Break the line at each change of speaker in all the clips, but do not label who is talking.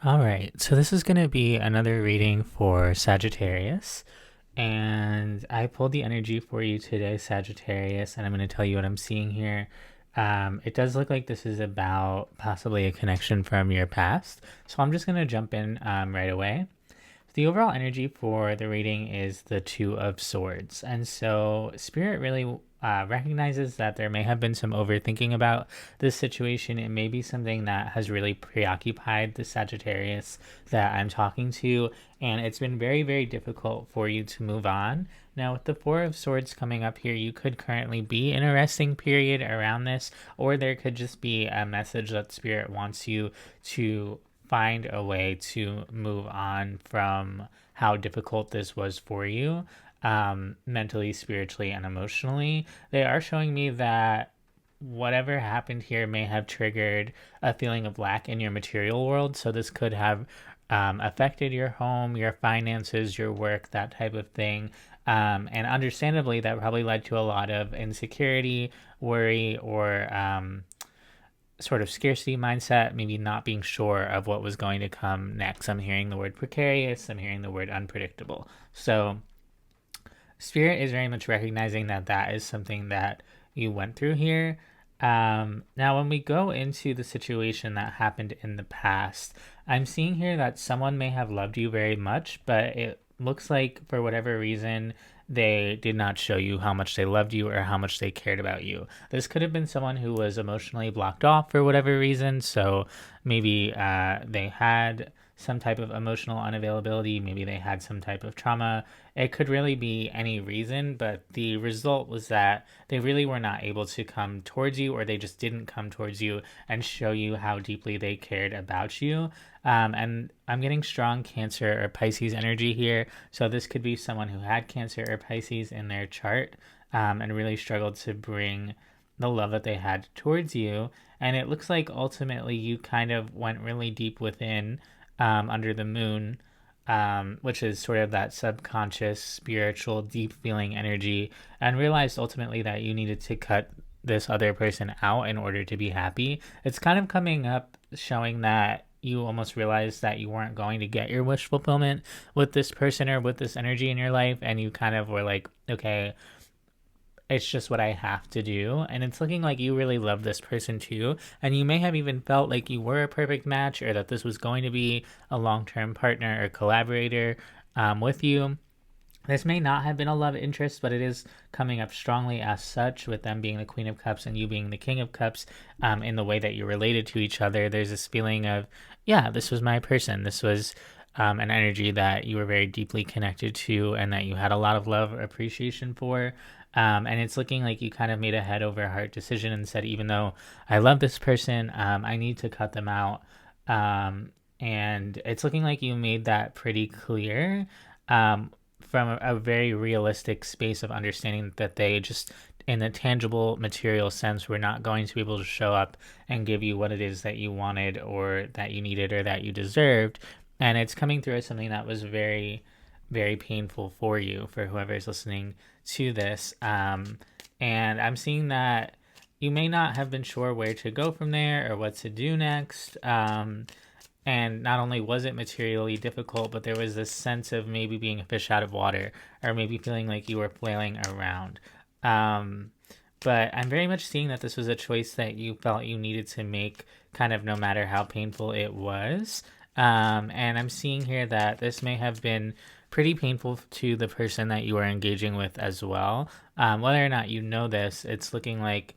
All right, so this is going to be another reading for Sagittarius. And I pulled the energy for you today, Sagittarius, and I'm going to tell you what I'm seeing here. It does look like this is about possibly a connection from your past. So I'm just going to jump in right away. The overall energy for the reading is the Two of Swords. And so Spirit really recognizes that there may have been some overthinking about this situation. It may be something that has really preoccupied the Sagittarius that I'm talking to, and it's been very, very difficult for you to move on. Now, with the Four of Swords coming up here, you could currently be in a resting period around this, or there could just be a message that Spirit wants you to find a way to move on from how difficult this was for you, mentally, spiritually, and emotionally. They are showing me that whatever happened here may have triggered a feeling of lack in your material world. So this could have affected your home, your finances, your work, that type of thing. And understandably, that probably led to a lot of insecurity, worry, or sort of scarcity mindset, maybe not being sure of what was going to come next. I'm hearing the word precarious, I'm hearing the word unpredictable. So, Spirit is very much recognizing that that is something that you went through here. Now, when we go into the situation that happened in the past, I'm seeing here that someone may have loved you very much, but it looks like for whatever reason, they did not show you how much they loved you or how much they cared about you. This could have been someone who was emotionally blocked off for whatever reason. So maybe they had some type of emotional unavailability. Maybe they had some type of trauma. It could really be any reason, but the result was that they really were not able to come towards you, or they just didn't come towards you and show you how deeply they cared about you. And I'm getting strong Cancer or Pisces energy here. So this could be someone who had Cancer or Pisces in their chart, and really struggled to bring the love that they had towards you. And it looks like ultimately you kind of went really deep within, under the moon, which is sort of that subconscious, spiritual, deep feeling energy, and realized ultimately that you needed to cut this other person out in order to be happy. It's kind of coming up showing that you almost realized that you weren't going to get your wish fulfillment with this person or with this energy in your life, and you kind of were like, okay, it's just what I have to do. And it's looking like you really love this person too. And you may have even felt like you were a perfect match, or that this was going to be a long term partner or collaborator with you. This may not have been a love interest, but it is coming up strongly as such, with them being the Queen of Cups and you being the King of Cups, in the way that you're related to each other. There's this feeling of, yeah, this was my person. This was an energy that you were very deeply connected to and that you had a lot of love or appreciation for. And it's looking like you kind of made a head over heart decision and said, even though I love this person, I need to cut them out. And it's looking like you made that pretty clear, from a very realistic space of understanding that they just, in a tangible material sense, were not going to be able to show up and give you what it is that you wanted or that you needed or that you deserved. And it's coming through as something that was very, very painful for you, for whoever's listening to this. And I'm seeing that you may not have been sure where to go from there or what to do next. And not only was it materially difficult, but there was this sense of maybe being a fish out of water, or maybe feeling like you were flailing around. Um, but I'm very much seeing that this was a choice that you felt you needed to make, kind of no matter how painful it was. And I'm seeing here that this may have been pretty painful to the person that you are engaging with as well. Whether or not you know this, it's looking like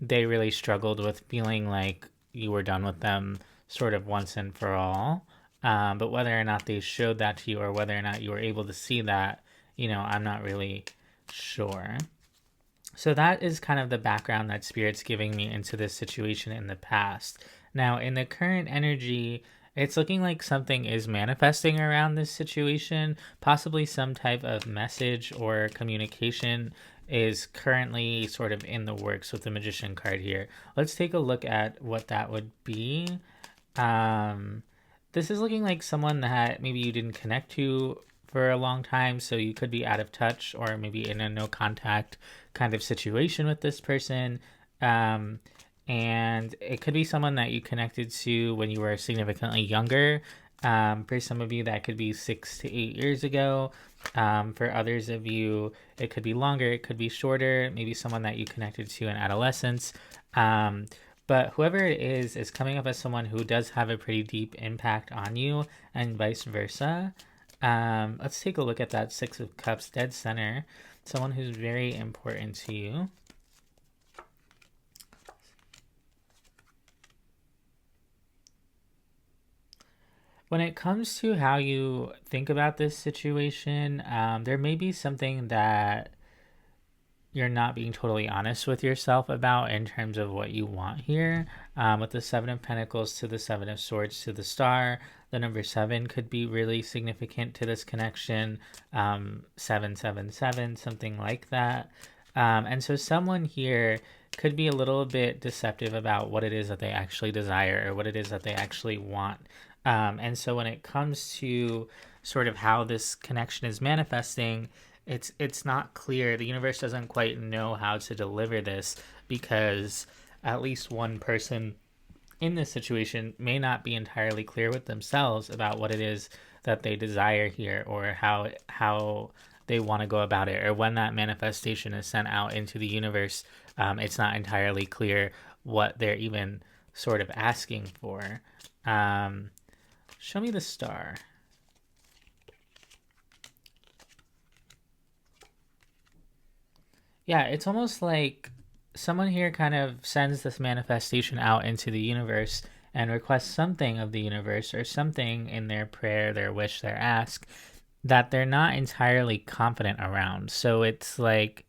they really struggled with feeling like you were done with them sort of once and for all. But whether or not they showed that to you, or whether or not you were able to see that, I'm not really sure. So that is kind of the background that Spirit's giving me into this situation in the past. Now, in the current energy, it's looking like something is manifesting around this situation. Possibly some type of message or communication is currently sort of in the works with the Magician card here. Let's take a look at what that would be. This is looking like someone that maybe you didn't connect to for a long time, so you could be out of touch or maybe in a no contact kind of situation with this person. And it could be someone that you connected to when you were significantly younger. For some of you, that could be 6 to 8 years ago. For others of you, it could be longer, it could be shorter, maybe someone that you connected to in adolescence. Um, but whoever it is coming up as someone who does have a pretty deep impact on you, and vice versa. Let's take a look at that Six of Cups, dead center. Someone who's very important to you. When it comes to how you think about this situation, there may be something that you're not being totally honest with yourself about in terms of what you want here. With the Seven of Pentacles to the Seven of Swords to the Star, the number 7 could be really significant to this connection. 777, something like that. And so someone here could be a little bit deceptive about what it is that they actually desire or what it is that they actually want. And so when it comes to sort of how this connection is manifesting, it's not clear. The universe doesn't quite know how to deliver this because at least one person in this situation may not be entirely clear with themselves about what it is that they desire here, or how they want to go about it, or when that manifestation is sent out into the universe. It's not entirely clear what they're even sort of asking for. Show me the star. Yeah, it's almost like someone here kind of sends this manifestation out into the universe and requests something of the universe, or something in their prayer, their wish, their ask, that they're not entirely confident around. So it's like,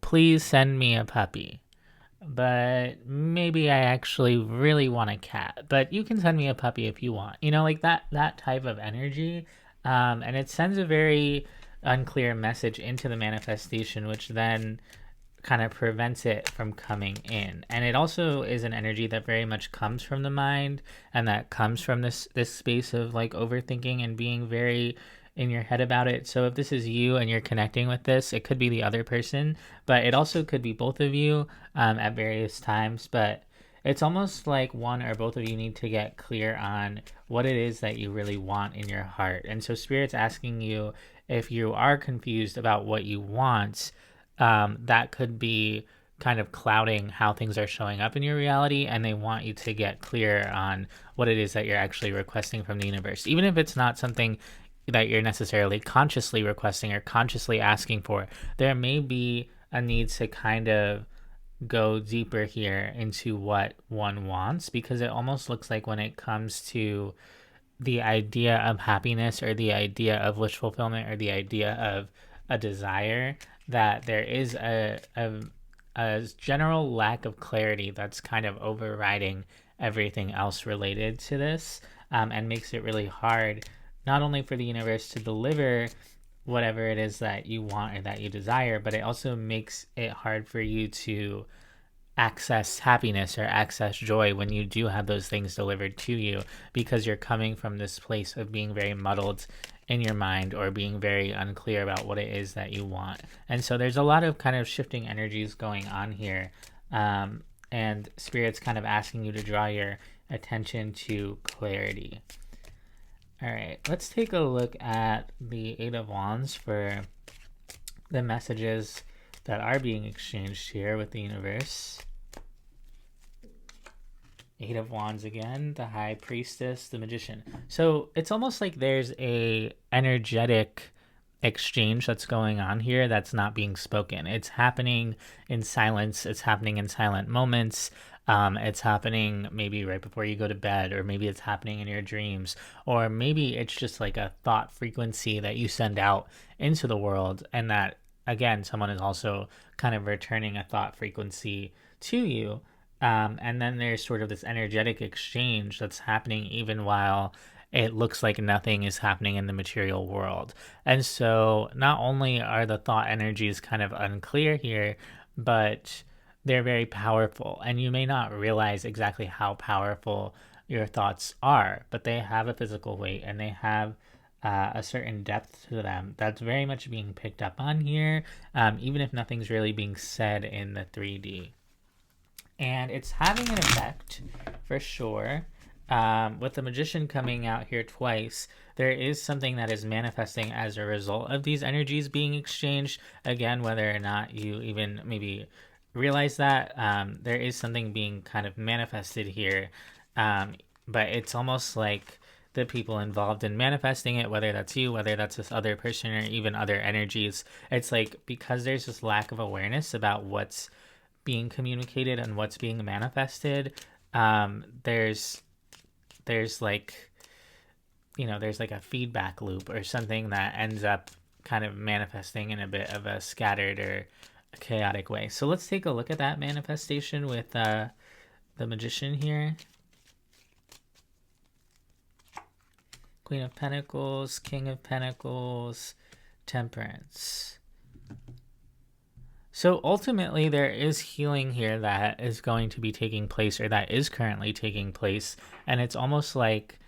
please send me a puppy, but maybe I actually really want a cat, but you can send me a puppy if you want, like that type of energy. And it sends a very unclear message into the manifestation, which then kind of prevents it from coming in. And it also is an energy that very much comes from the mind, and that comes from this space of like overthinking and being very in your head about it. So if this is you and you're connecting with this, it could be the other person, but it also could be both of you at various times. But it's almost like one or both of you need to get clear on what it is that you really want in your heart. And so Spirit's asking you, if you are confused about what you want, that could be kind of clouding how things are showing up in your reality, and they want you to get clear on what it is that you're actually requesting from the universe, even if it's not something that you're necessarily consciously requesting or consciously asking for. There may be a need to kind of go deeper here into what one wants, because it almost looks like when it comes to the idea of happiness, or the idea of wish fulfillment, or the idea of a desire, that there is a general lack of clarity that's kind of overriding everything else related to this, and makes it really hard not only for the universe to deliver whatever it is that you want or that you desire, but it also makes it hard for you to access happiness or access joy when you do have those things delivered to you, because you're coming from this place of being very muddled in your mind, or being very unclear about what it is that you want. And so there's a lot of kind of shifting energies going on here, and Spirit's kind of asking you to draw your attention to clarity. All right, let's take a look at the Eight of Wands for the messages that are being exchanged here with the universe. Eight of Wands again, the High Priestess, the Magician. So it's almost like there's a energetic exchange that's going on here that's not being spoken. It's happening in silence. It's happening in silent moments. It's happening maybe right before you go to bed, or maybe it's happening in your dreams, or maybe it's just like a thought frequency that you send out into the world, and that, again, someone is also kind of returning a thought frequency to you. And then there's sort of this energetic exchange that's happening even while it looks like nothing is happening in the material world. And so not only are the thought energies kind of unclear here, but they're very powerful. And you may not realize exactly how powerful your thoughts are, but they have a physical weight, and they have a certain depth to them that's very much being picked up on here, even if nothing's really being said in the 3D. And it's having an effect for sure. With the magician coming out here twice, there is something that is manifesting as a result of these energies being exchanged. Again, whether or not you even maybe realize that, there is something being kind of manifested here. But it's almost like the people involved in manifesting it, whether that's you, whether that's this other person, or even other energies, it's like because there's this lack of awareness about what's being communicated and what's being manifested. There's like, there's like a feedback loop or something that ends up kind of manifesting in a bit of a scattered or a chaotic way. So let's take a look at that manifestation with the magician here. Queen of Pentacles, King of Pentacles, Temperance. So ultimately, there is healing here that is going to be taking place, or that is currently taking place. And it's almost like,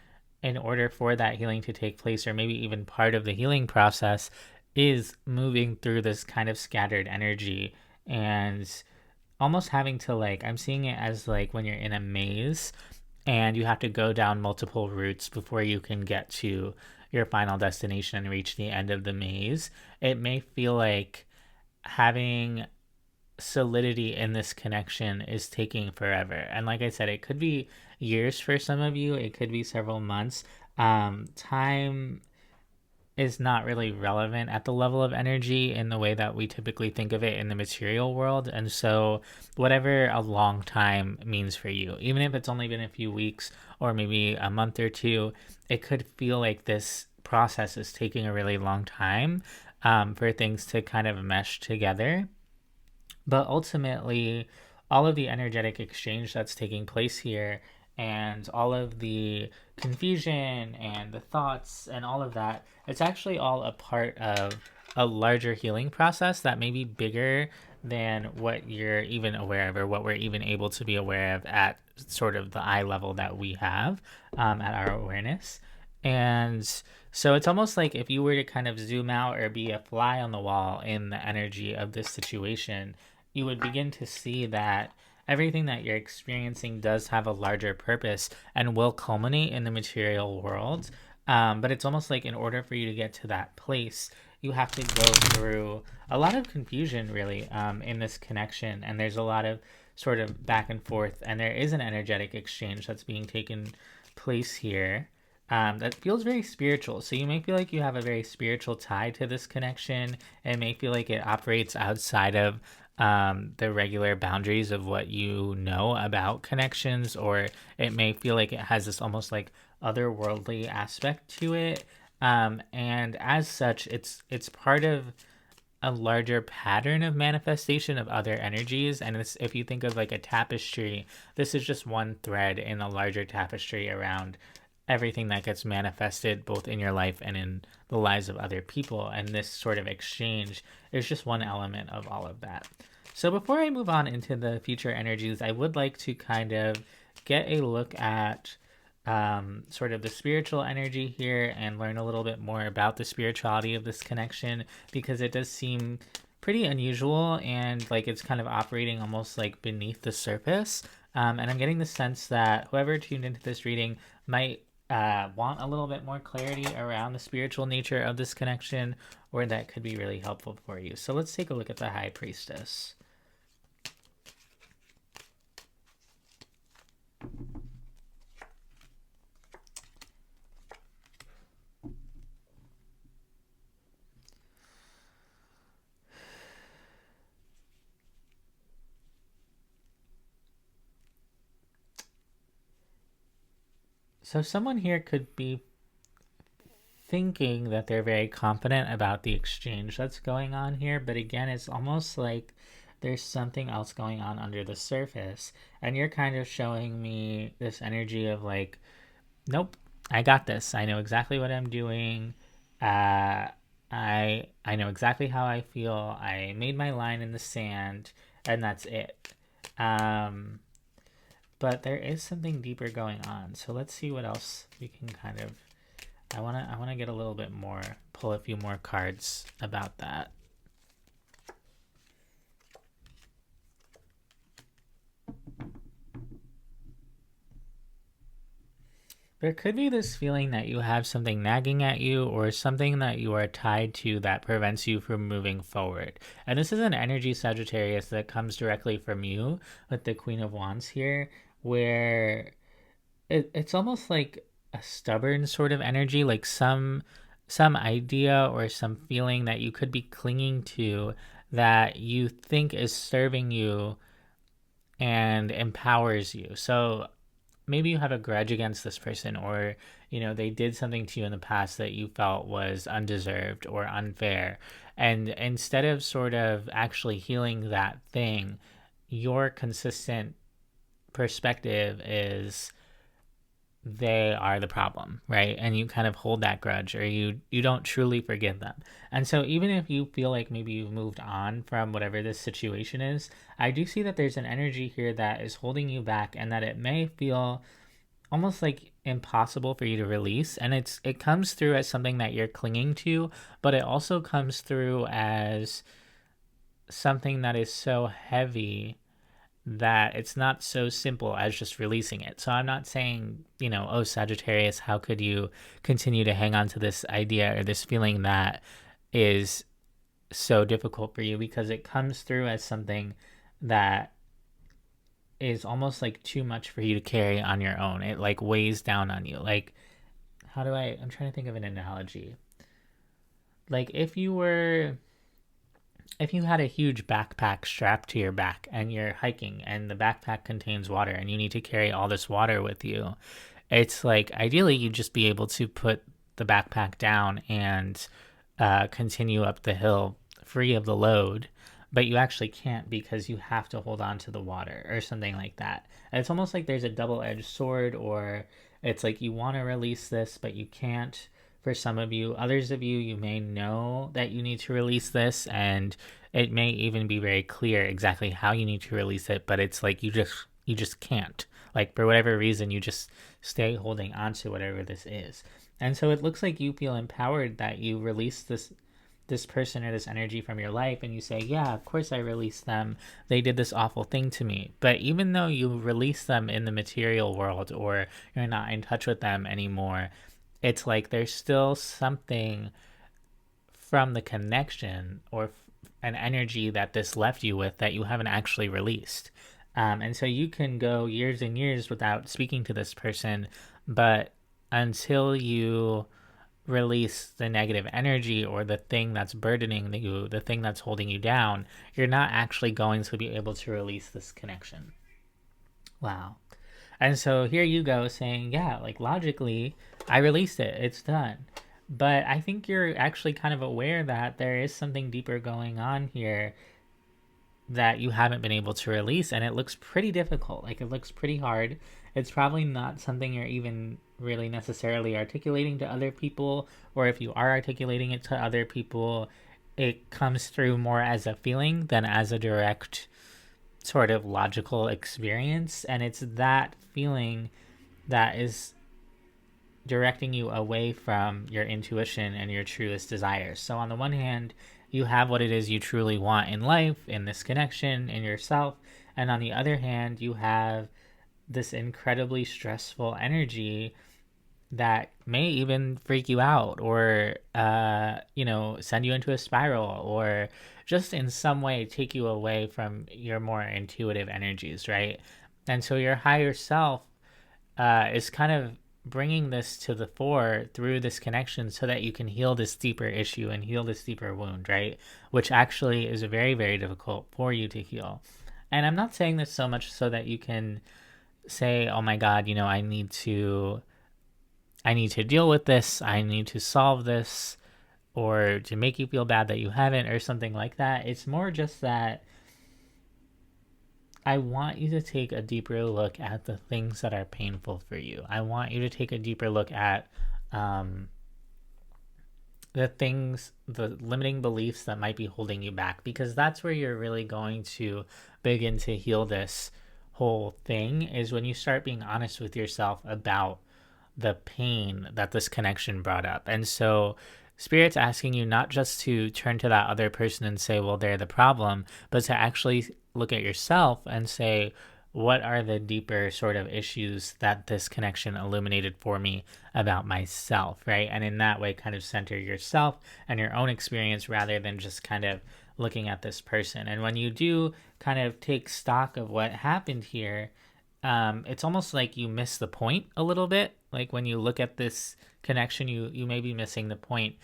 in order for that healing to take place, or maybe even part of the healing process, is moving through this kind of scattered energy and almost having to, like, I'm seeing it as like when you're in a maze and you have to go down multiple routes before you can get to your final destination and reach the end of the maze. It may feel like having solidity in this connection is taking forever. And like I said, it could be years for some of you, it could be several months. Time is not really relevant at the level of energy in the way that we typically think of it in the material world. And so, whatever a long time means for you, even if it's only been a few weeks or maybe a month or two, it could feel like this process is taking a really long time, for things to kind of mesh together. But ultimately, all of the energetic exchange that's taking place here and all of the confusion and the thoughts and all of that, it's actually all a part of a larger healing process that may be bigger than what you're even aware of, or what we're even able to be aware of at sort of the eye level that we have, at our awareness. And so it's almost like if you were to kind of zoom out or be a fly on the wall in the energy of this situation, you would begin to see that everything that you're experiencing does have a larger purpose and will culminate in the material world. But it's almost like in order for you to get to that place, you have to go through a lot of confusion, really, in this connection. And there's a lot of sort of back and forth, and there is an energetic exchange that's being taken place here. That feels very spiritual. So you may feel like you have a very spiritual tie to this connection. It may feel like it operates outside of the regular boundaries of what you know about connections, or it may feel like it has this almost like otherworldly aspect to it. And as such, it's part of a larger pattern of manifestation of other energies. And it's, if you think of like a tapestry, this is just one thread in a larger tapestry around everything that gets manifested both in your life and in the lives of other people. And this sort of exchange is just one element of all of that. So before I move on into the future energies, I would like to kind of get a look at sort of the spiritual energy here and learn a little bit more about the spirituality of this connection, because it does seem pretty unusual and like it's kind of operating almost like beneath the surface. And I'm getting the sense that whoever tuned into this reading might want a little bit more clarity around the spiritual nature of this connection, or that could be really helpful for you. So let's take a look at the High Priestess. So someone here could be thinking that they're very confident about the exchange that's going on here, but again, it's almost like there's something else going on under the surface, and you're kind of showing me this energy of like, nope, I got this. I know exactly what I'm doing. Uh, I know exactly how I feel. I made my line in the sand, and that's it. Um, but there is something deeper going on. So let's see what else we can kind of. I wanna get a little bit more, pull a few more cards about that. there could be this feeling that you have something nagging at you or something that you are tied to that prevents you from moving forward. And this is an energy Sagittarius that comes directly from you with the Queen of Wands here, where it's almost like a stubborn sort of energy, like some idea or some feeling that you could be clinging to that you think is serving you and empowers you. So maybe you have a grudge against this person, or they did something to you in the past that you felt was undeserved or unfair, and instead of sort of actually healing that thing, your consistent perspective is they are the problem, right? And you kind of hold that grudge, or you don't truly forgive them. And so even if you feel like maybe you've moved on from whatever this situation is, I do see that there's an energy here that is holding you back, and that it may feel almost like impossible for you to release. And it comes through as something that you're clinging to, but it also comes through as something that is so heavy that it's not so simple as just releasing it. So I'm not saying, oh, Sagittarius, how could you continue to hang on to this idea or this feeling that is so difficult for you, because it comes through as something that is almost like too much for you to carry on your own. It like weighs down on you. Like, I'm trying to think of an analogy. Like if you had a huge backpack strapped to your back and you're hiking and the backpack contains water and you need to carry all this water with you, it's like ideally you'd just be able to put the backpack down and continue up the hill free of the load, but you actually can't because you have to hold on to the water or something like that. And it's almost like there's a double-edged sword, or it's like you want to release this but you can't. For some of you, others of you, you may know that you need to release this, and it may even be very clear exactly how you need to release it, but it's like you just can't. Like for whatever reason, you just stay holding on to whatever this is. And so it looks like you feel empowered that you release this person or this energy from your life, and you say, yeah, of course I released them. They did this awful thing to me. But even though you release them in the material world, or you're not in touch with them anymore, it's like there's still something from the connection or an energy that this left you with that you haven't actually released. And so you can go years and years without speaking to this person, but until you release the negative energy or the thing that's burdening you, the thing that's holding you down, you're not actually going to be able to release this connection. Wow. And so here you go saying, yeah, like logically, I released it. It's done. But I think you're actually kind of aware that there is something deeper going on here that you haven't been able to release. And it looks pretty difficult. Like it looks pretty hard. It's probably not something you're even really necessarily articulating to other people. Or if you are articulating it to other people, it comes through more as a feeling than as a direct sort of logical experience. And it's that feeling that is directing you away from your intuition and your truest desires. So on the one hand, you have what it is you truly want in life, in this connection, in yourself. And on the other hand, you have this incredibly stressful energy that may even freak you out, or send you into a spiral, or just in some way take you away from your more intuitive energies, right? And so your higher self is kind of bringing this to the fore through this connection so that you can heal this deeper issue and heal this deeper wound, right? Which actually is very, very difficult for you to heal. And I'm not saying this so much so that you can say, oh my God, I need to deal with this, I need to solve this, or to make you feel bad that you haven't, or something like that. It's more just that I want you to take a deeper look at the things that are painful for you. I want you to take a deeper look at the limiting beliefs that might be holding you back, because that's where you're really going to begin to heal this whole thing, is when you start being honest with yourself about the pain that this connection brought up. And so Spirit's asking you not just to turn to that other person and say, well, they're the problem, but to actually look at yourself and say, what are the deeper sort of issues that this connection illuminated for me about myself, right? And in that way, kind of center yourself and your own experience rather than just kind of looking at this person. And when you do kind of take stock of what happened here, it's almost like you miss the point a little bit. Like when you look at this connection, you may be missing the point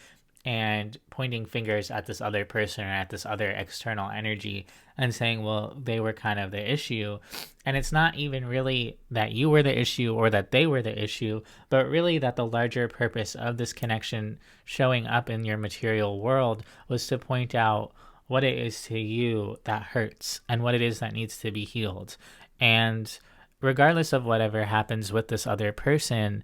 and pointing fingers at this other person or at this other external energy and saying, well, they were kind of the issue. And it's not even really that you were the issue or that they were the issue, but really that the larger purpose of this connection showing up in your material world was to point out what it is to you that hurts and what it is that needs to be healed. And regardless of whatever happens with this other person,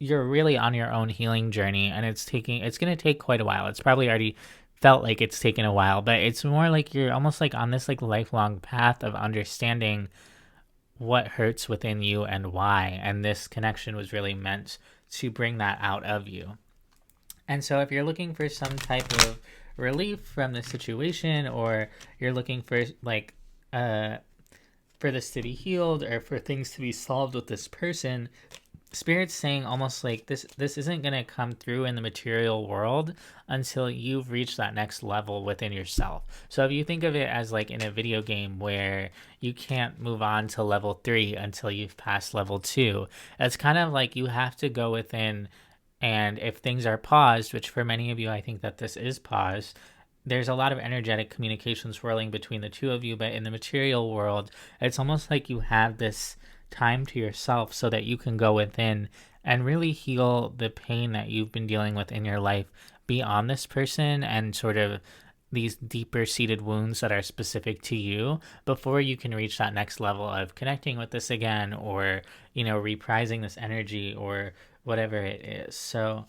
you're really on your own healing journey, and it's going to take quite a while. It's probably already felt like it's taken a while, but it's more like you're almost like on this like lifelong path of understanding what hurts within you and why. And this connection was really meant to bring that out of you. And so if you're looking for some type of relief from the situation, or you're looking for like for this to be healed or for things to be solved with this person, Spirit's saying almost like this isn't going to come through in the material world until you've reached that next level within yourself. So if you think of it as like in a video game where you can't move on to level 3 until you've passed level 2, it's kind of like you have to go within, and if things are paused, which for many of you I think that this is paused, there's a lot of energetic communication swirling between the two of you, but in the material world, it's almost like you have this time to yourself so that you can go within and really heal the pain that you've been dealing with in your life beyond this person and sort of these deeper seated wounds that are specific to you before you can reach that next level of connecting with this again, or reprising this energy or whatever it is. So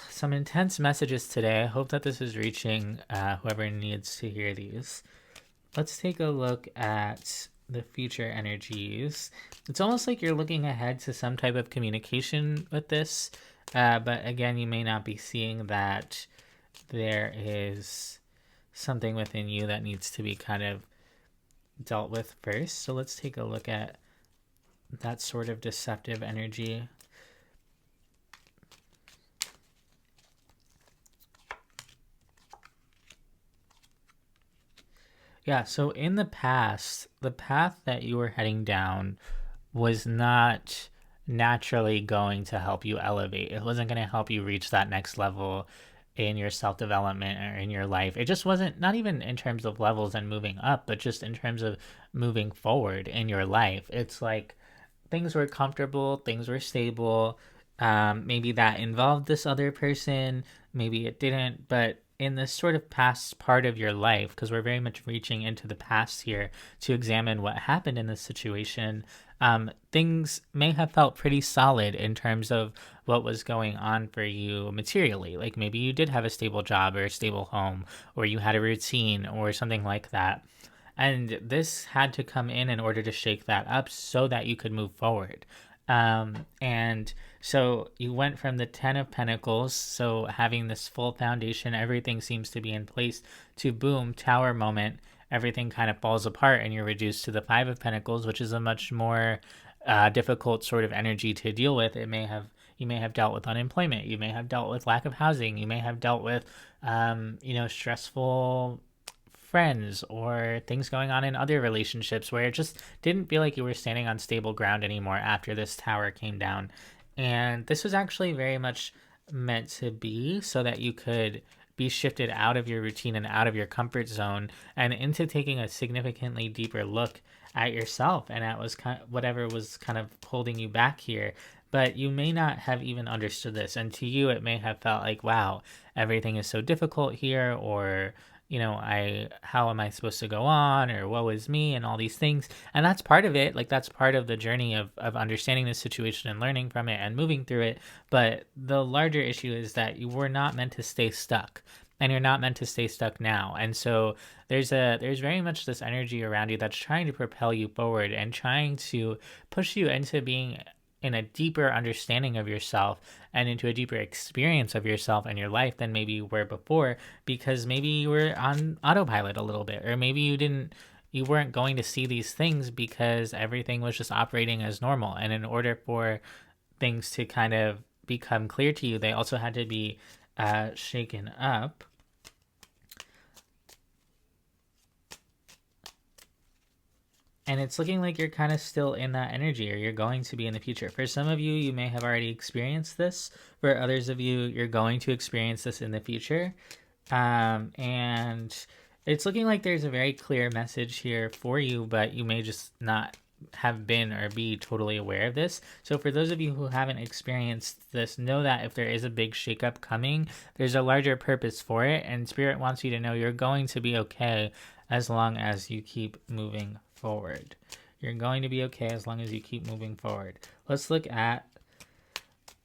some intense messages today. I hope that this is reaching whoever needs to hear these. Let's take a look at the future energies. It's almost like you're looking ahead to some type of communication with this, but again, you may not be seeing that there is something within you that needs to be kind of dealt with first. So let's take a look at that sort of deceptive energy. Yeah, so in the past, the path that you were heading down was not naturally going to help you elevate. It wasn't going to help you reach that next level in your self development or in your life. It just wasn't, not even in terms of levels and moving up, but just in terms of moving forward in your life. It's like things were comfortable, things were stable. Maybe that involved this other person, maybe it didn't, but in this sort of past part of your life, because we're very much reaching into the past here to examine what happened in this situation, things may have felt pretty solid in terms of what was going on for you materially. Like maybe you did have a stable job or a stable home, or you had a routine or something like that. And this had to come in order to shake that up so that you could move forward. And so you went from the 10 of Pentacles, so having this full foundation, everything seems to be in place, to boom, tower moment, everything kind of falls apart and you're reduced to the 5 of Pentacles, which is a much more difficult sort of energy to deal with. You may have dealt with unemployment, you may have dealt with lack of housing, you may have dealt with stressful friends or things going on in other relationships where it just didn't feel like you were standing on stable ground anymore after this tower came down. And this was actually very much meant to be so that you could be shifted out of your routine and out of your comfort zone and into taking a significantly deeper look at yourself and at whatever was kind of holding you back here. But you may not have even understood this, and to you it may have felt like, wow, everything is so difficult here, or how am I supposed to go on, or woe is me, and all these things. And that's part of it. Like that's part of the journey of understanding the situation and learning from it and moving through it. But the larger issue is that you were not meant to stay stuck, and you're not meant to stay stuck now. And so there's very much this energy around you that's trying to propel you forward and trying to push you into being in a deeper understanding of yourself and into a deeper experience of yourself and your life than maybe you were before, because maybe you were on autopilot a little bit, or maybe you weren't going to see these things because everything was just operating as normal. And in order for things to kind of become clear to you, they also had to be shaken up. And it's looking like you're kind of still in that energy, or you're going to be in the future. For some of you, you may have already experienced this. For others of you, you're going to experience this in the future. And it's looking like there's a very clear message here for you, but you may just not have been or be totally aware of this. So for those of you who haven't experienced this, know that if there is a big shakeup coming, there's a larger purpose for it, and Spirit wants you to know you're going to be okay as long as you keep moving forward. You're going to be okay as long as you keep moving forward. Let's look at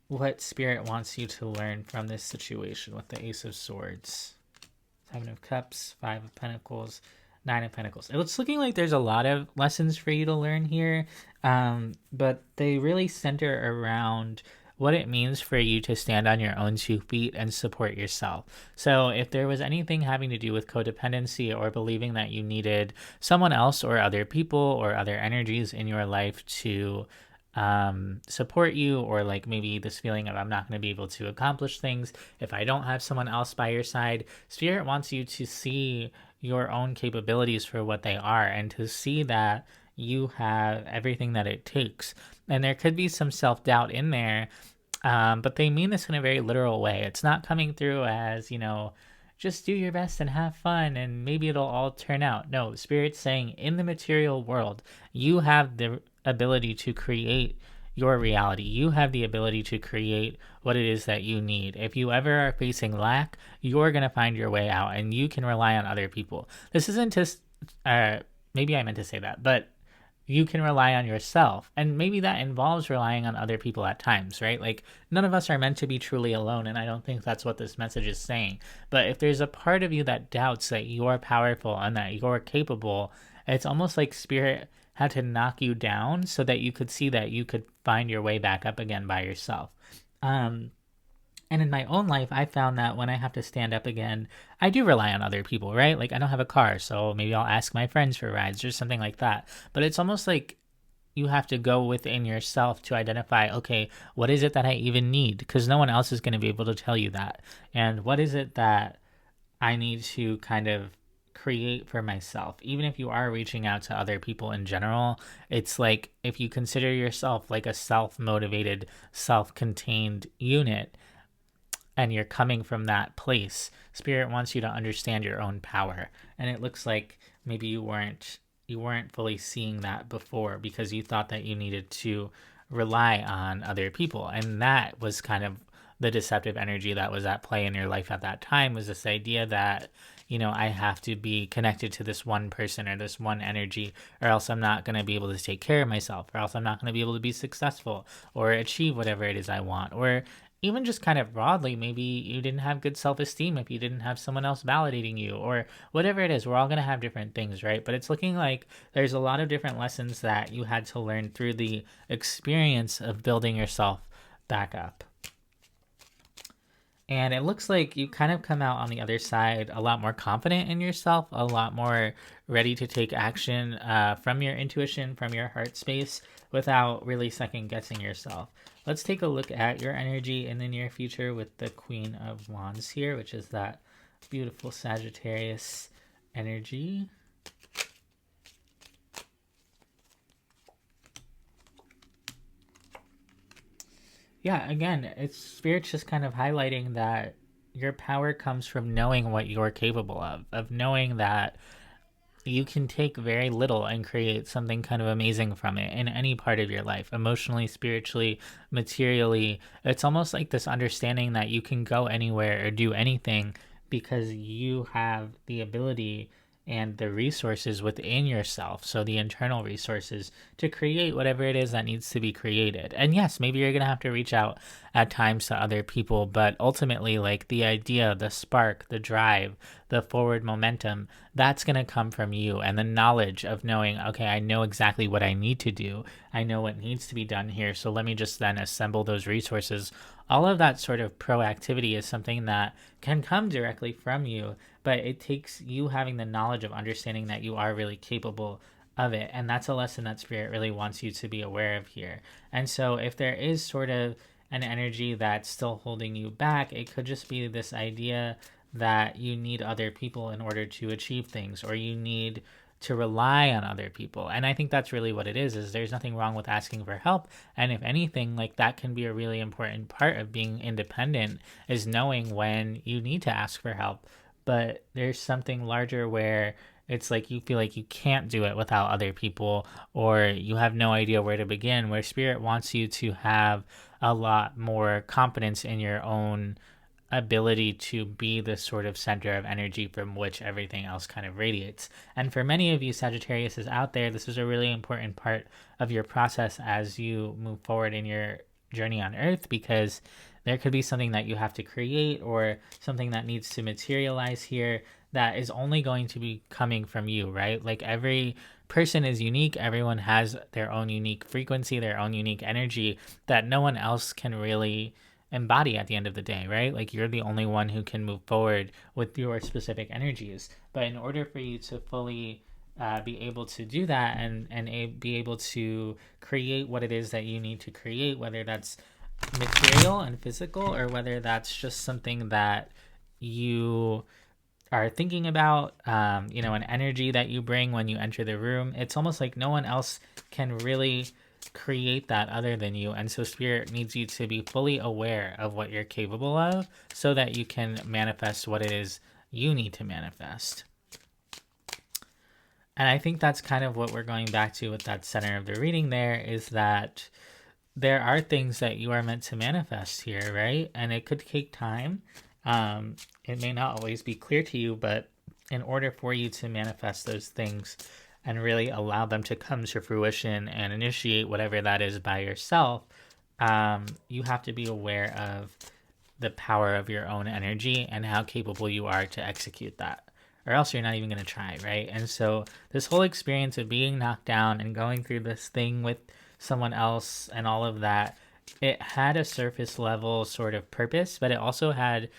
what Spirit wants you to learn from this situation with the Ace of Swords, Seven of Cups, Five of Pentacles, Nine of Pentacles. It's looking like there's a lot of lessons for you to learn here, but they really center around what it means for you to stand on your own 2 feet and support yourself. So if there was anything having to do with codependency or believing that you needed someone else or other people or other energies in your life to support you, or like maybe this feeling of I'm not going to be able to accomplish things if I don't have someone else by your side, Spirit wants you to see your own capabilities for what they are, and to see that you have everything that it takes. And there could be some self-doubt in there, but they mean this in a very literal way. It's not coming through as, just do your best and have fun and maybe it'll all turn out. No, Spirit's saying in the material world, you have the ability to create your reality. You have the ability to create what it is that you need. If you ever are facing lack, you're going to find your way out, and you can rely on other people. This isn't just, maybe I meant to say that, but you can rely on yourself. And maybe that involves relying on other people at times, right? Like, none of us are meant to be truly alone, and I don't think that's what this message is saying. But if there's a part of you that doubts that you're powerful and that you're capable, it's almost like Spirit had to knock you down so that you could see that you could find your way back up again by yourself. And in my own life, I found that when I have to stand up again, I do rely on other people, right? Like, I don't have a car, so maybe I'll ask my friends for rides or something like that. But it's almost like you have to go within yourself to identify, okay, what is it that I even need? Because no one else is going to be able to tell you that. And what is it that I need to kind of create for myself? Even if you are reaching out to other people in general, it's like if you consider yourself like a self-motivated, self-contained unit, and you're coming from that place, Spirit wants you to understand your own power. And it looks like maybe you weren't fully seeing that before because you thought that you needed to rely on other people. And that was kind of the deceptive energy that was at play in your life at that time, was this idea that, I have to be connected to this one person or this one energy, or else I'm not going to be able to take care of myself, or else I'm not going to be able to be successful or achieve whatever it is I want. Or even just kind of broadly, maybe you didn't have good self-esteem if you didn't have someone else validating you, or whatever it is. We're all going to have different things, right? But it's looking like there's a lot of different lessons that you had to learn through the experience of building yourself back up. And it looks like you kind of come out on the other side a lot more confident in yourself, a lot more ready to take action from your intuition, from your heart space, without really second guessing yourself. Let's take a look at your energy in the near future with the Queen of Wands here, which is that beautiful Sagittarius energy. Yeah, again, it's Spirit's just kind of highlighting that your power comes from knowing what you're capable of knowing that you can take very little and create something kind of amazing from it in any part of your life, emotionally, spiritually, materially. It's almost like this understanding that you can go anywhere or do anything because you have the ability and the resources within yourself, so the internal resources, to create whatever it is that needs to be created. And yes, maybe you're going to have to reach out at times to other people, but ultimately, like, the idea, the spark, the drive, the forward momentum, that's going to come from you. And the knowledge of knowing, okay, I know exactly what I need to do. I know what needs to be done here. So let me just then assemble those resources. All of that sort of proactivity is something that can come directly from you, but it takes you having the knowledge of understanding that you are really capable of it. And that's a lesson that Spirit really wants you to be aware of here. And so if there is sort of an energy that's still holding you back, it could just be this idea that you need other people in order to achieve things, or you need to rely on other people. And I think that's really what it is there's nothing wrong with asking for help. And if anything, like, that can be a really important part of being independent, is knowing when you need to ask for help. But there's something larger where it's like you feel like you can't do it without other people, or you have no idea where to begin, where Spirit wants you to have a lot more confidence in your own ability to be the sort of center of energy from which everything else kind of radiates. And for many of you Sagittarius is out there, this is a really important part of your process as you move forward in your journey on Earth, because there could be something that you have to create or something that needs to materialize here that is only going to be coming from you, right? Like, every person is unique. Everyone has their own unique frequency, their own unique energy that no one else can really embody at the end of the day, right? Like, you're the only one who can move forward with your specific energies. But in order for you to fully be able to do that and be able to create what it is that you need to create, whether that's material and physical, or whether that's just something that you are thinking about, an energy that you bring when you enter the room, it's almost like no one else can really create that other than you. And so Spirit needs you to be fully aware of what you're capable of so that you can manifest what it is you need to manifest. And I think that's kind of what we're going back to with that center of the reading there, is that there are things that you are meant to manifest here, right? And it could take time. It may not always be clear to you, but in order for you to manifest those things and really allow them to come to fruition and initiate whatever that is by yourself, you have to be aware of the power of your own energy and how capable you are to execute that, or else you're not even going to try, right? And so this whole experience of being knocked down and going through this thing with someone else and all of that, it had a surface level sort of purpose, but it also had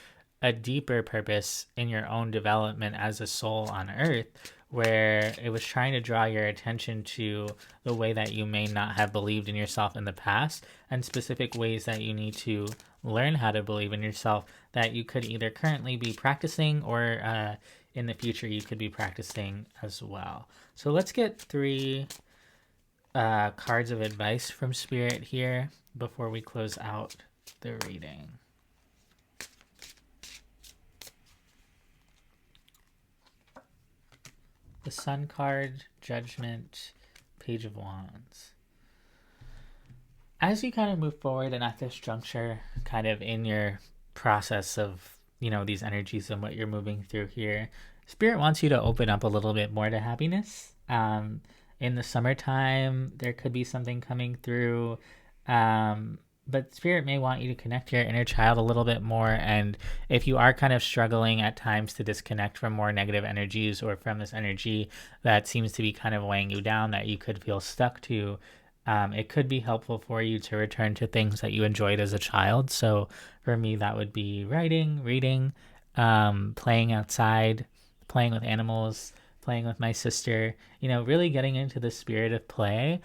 a deeper purpose in your own development as a soul on Earth, where it was trying to draw your attention to the way that you may not have believed in yourself in the past, and specific ways that you need to learn how to believe in yourself that you could either currently be practicing, or in the future you could be practicing as well. So let's get 3 cards of advice from Spirit here before we close out the reading. The Sun card, Judgment, Page of Wands. As you kind of move forward and at this juncture, kind of in your process of, these energies and what you're moving through here, Spirit wants you to open up a little bit more to happiness. In the summertime, there could be something coming through, but Spirit may want you to connect to your inner child a little bit more. And if you are kind of struggling at times to disconnect from more negative energies, or from this energy that seems to be kind of weighing you down, that you could feel stuck to, it could be helpful for you to return to things that you enjoyed as a child. So for me, that would be writing, reading, playing outside, playing with animals, playing with my sister, really getting into the spirit of play.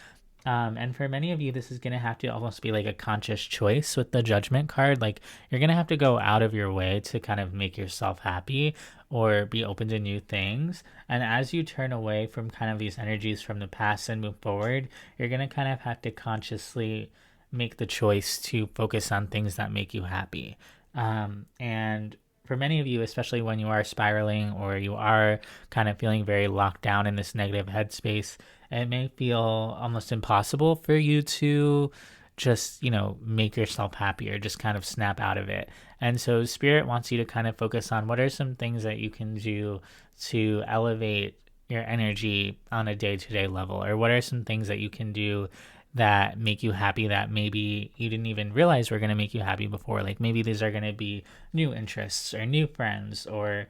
And for many of you, this is going to have to almost be like a conscious choice with the Judgment card. Like, you're going to have to go out of your way to kind of make yourself happy or be open to new things. And as you turn away from kind of these energies from the past and move forward, you're going to kind of have to consciously make the choice to focus on things that make you happy. And for many of you, especially when you are spiraling or you are kind of feeling very locked down in this negative headspace, it may feel almost impossible for you to just, make yourself happy or just kind of snap out of it. And so Spirit wants you to kind of focus on what are some things that you can do to elevate your energy on a day-to-day level, or what are some things that you can do that make you happy that maybe you didn't even realize were going to make you happy before. Like, maybe these are going to be new interests or new friends, or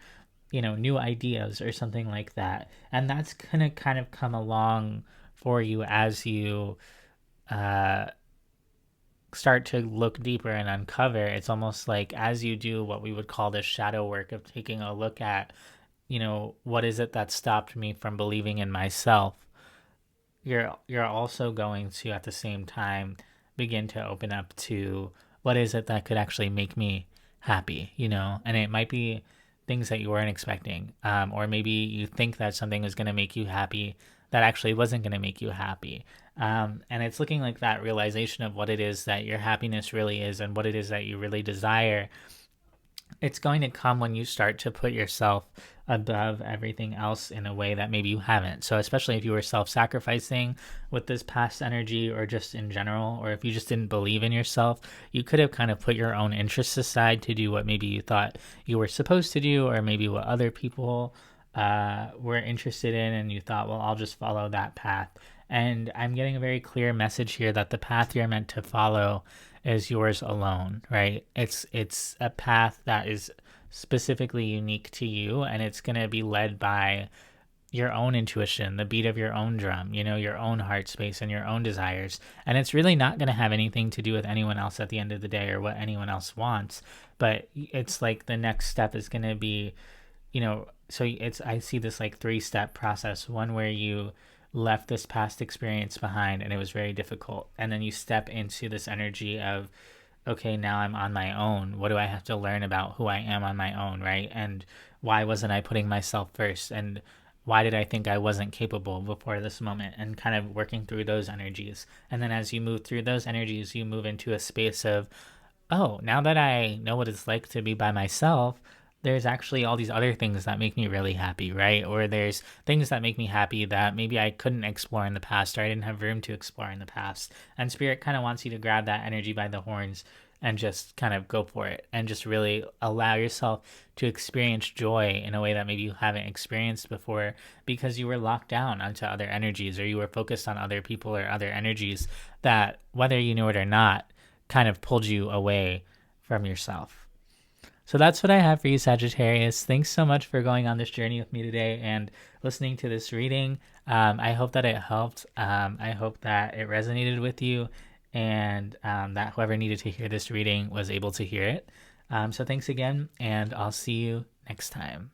new ideas or something like that. And that's going to kind of come along for you as you uh, start to look deeper and uncover. It's almost like as you do what we would call the shadow work of taking a look at, what is it that stopped me from believing in myself. You're also going to at the same time begin to open up to what is it that could actually make me happy, and it might be things that you weren't expecting, or maybe you think that something is going to make you happy that actually wasn't going to make you happy. And it's looking like that realization of what it is that your happiness really is and what it is that you really desire. It's going to come when you start to put yourself above everything else in a way that maybe you haven't. So, especially if you were self sacrificing with this past energy, or just in general, or if you just didn't believe in yourself, you could have kind of put your own interests aside to do what maybe you thought you were supposed to do, or maybe what other people were interested in, and you thought, well, I'll just follow that path. And I'm getting a very clear message here that the path you're meant to follow is yours alone, right? It's a path that is specifically unique to you, and it's going to be led by your own intuition, the beat of your own drum, your own heart space and your own desires. And it's really not going to have anything to do with anyone else at the end of the day or what anyone else wants. But it's like the next step is going to be, so I see this like 3-step process. One where you left this past experience behind and it was very difficult. And then you step into this energy of, okay, now I'm on my own. What do I have to learn about who I am on my own, right? And why wasn't I putting myself first? And why did I think I wasn't capable before this moment? And kind of working through those energies. And then as you move through those energies, you move into a space of, oh, now that I know what it's like to be by myself, there's actually all these other things that make me really happy, right? Or there's things that make me happy that maybe I couldn't explore in the past, or I didn't have room to explore in the past. And Spirit kind of wants you to grab that energy by the horns and just kind of go for it and just really allow yourself to experience joy in a way that maybe you haven't experienced before, because you were locked down onto other energies, or you were focused on other people or other energies that, whether you knew it or not, kind of pulled you away from yourself. So that's what I have for you, Sagittarius. Thanks so much for going on this journey with me today and listening to this reading. I hope that it helped. I hope that it resonated with you, and that whoever needed to hear this reading was able to hear it. So thanks again, and I'll see you next time.